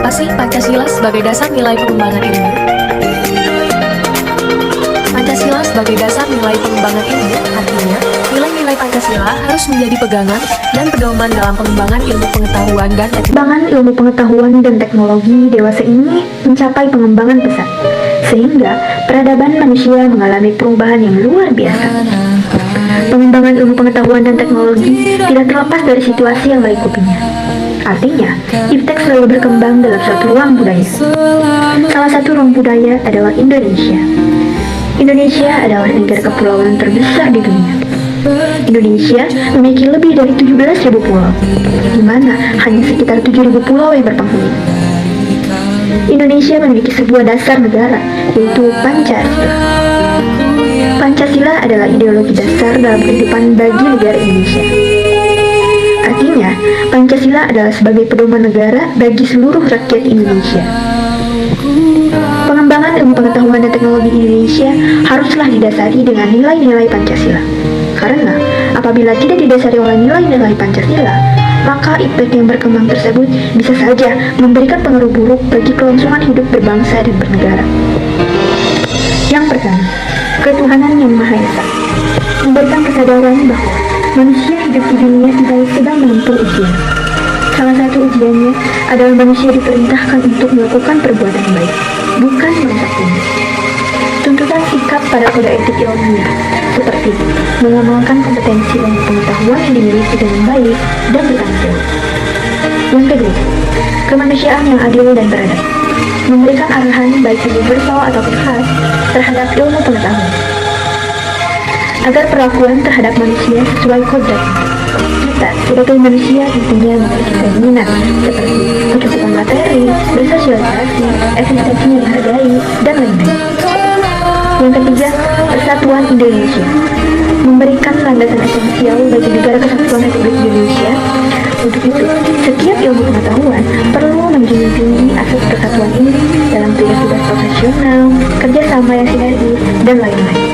Apa sih Pancasila sebagai dasar nilai pengembangan ilmu? Pancasila sebagai dasar nilai pengembangan ilmu artinya nilai-nilai Pancasila harus menjadi pegangan dan pedoman dalam pengembangan ilmu pengetahuan dan teknologi. Pengembangan ilmu pengetahuan dan teknologi dewasa ini mencapai pengembangan pesat, sehingga peradaban manusia mengalami perubahan yang luar biasa. Pengembangan ilmu pengetahuan dan teknologi tidak terlepas dari situasi yang mengikutinya. Artinya, iptek selalu berkembang dalam suatu ruang budaya. Salah satu ruang budaya adalah Indonesia. Indonesia adalah negara kepulauan terbesar di dunia. Indonesia memiliki lebih dari 17.000 pulau, di mana hanya sekitar 7.000 pulau yang berpenghuni. Indonesia memiliki sebuah dasar negara, yaitu Pancasila. Pancasila adalah ideologi dasar dalam kehidupan bagi negara Indonesia. Artinya, Pancasila adalah sebagai pedoman negara bagi seluruh rakyat Indonesia. Pengembangan ilmu pengetahuan dan teknologi di Indonesia haruslah didasari dengan nilai-nilai Pancasila. Karena apabila tidak didasari oleh nilai-nilai Pancasila, maka iptek yang berkembang tersebut bisa saja memberikan pengaruh buruk bagi kelangsungan hidup berbangsa dan bernegara. Yang pertama, ketuhanan yang Maha Esa memberikan kesadaran bahwa manusia hidup di dunia tidak sedang menempuh ujian. Salah satu ujiannya adalah manusia diperintahkan untuk melakukan perbuatan baik, bukan merusak bumi. Tuntutan sikap pada kode etik ilmiah seperti mengamalkan kompetensi dan pengetahuan yang dimiliki dengan baik dan bertanggung jawab. Yang kedua, kemanusiaan yang adil dan beradab memberikan arahan baik universal ataupun khas terhadap ilmu pengetahuan agar perlakuan terhadap manusia sesuai kodrat. Kita sebagai manusia tentunya memiliki keinginan seperti kecukupan materi, bersosialisasi, eksistensi yang dihargai, dan lain-lain. Yang ketiga, persatuan Indonesia memberikan landasan esensial bagi negara kesatuan Republik Indonesia. Untuk itu, setiap ilmu pengetahuan perlu menjunjung tinggi asas persatuan ini dalam tugas-tugas profesional, kerjasama yang sinergis, dan lain-lain.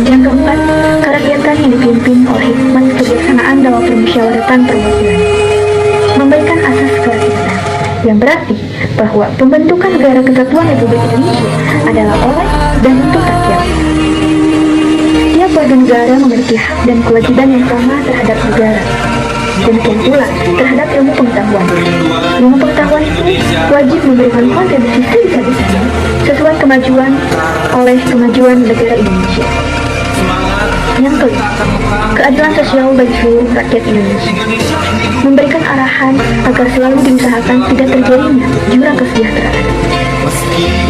Yang keempat, kerakyatan yang dipimpin oleh hikmat kebijaksanaan dalam permusyawaratan perwakilan memberikan asas kerakyatan, yang berarti bahwa pembentukan negara kesatuan Republik Indonesia adalah oleh dan untuk rakyat. Setiap warga negara memiliki hak dan kewajiban yang sama terhadap negara. Demikian pula terhadap ilmu pengetahuan. Ilmu pengetahuan itu wajib memberikan kontribusi sebisa-bisanya sesuai kemajuan negara Indonesia. Yang kelima, keadilan sosial bagi seluruh rakyat Indonesia memberikan arahan agar selalu diusahakan tidak terjadinya jurang kesejahteraan.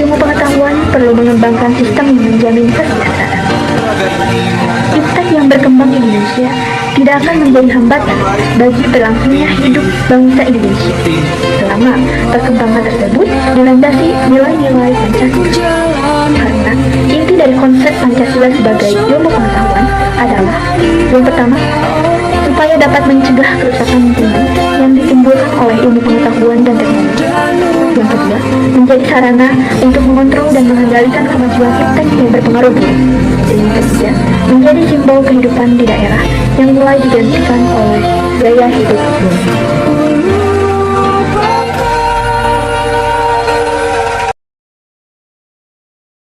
Ilmu pengetahuan perlu mengembangkan sistem yang menjamin kesejahteraan. Iptek yang berkembang di Indonesia tidak akan menjadi hambatan bagi berlangsungnya hidup bangsa Indonesia selama perkembangan tersebut dilandasi nilai-nilai Pancasila. Karena inti dari konsep Pancasila sebagai ilmu pengetahuan adalah yang pertama, supaya dapat mencegah kerusakan lingkungan yang ditimbulkan oleh ilmu pengetahuan dan teknologi. Yang kedua, menjadi sarana untuk mengontrol dan mengendalikan kemajuan iptek yang berpengaruh buruk. Dan yang ketiga, menjadi simbol kehidupan di daerah yang mulai digantikan oleh gaya hidup bumi.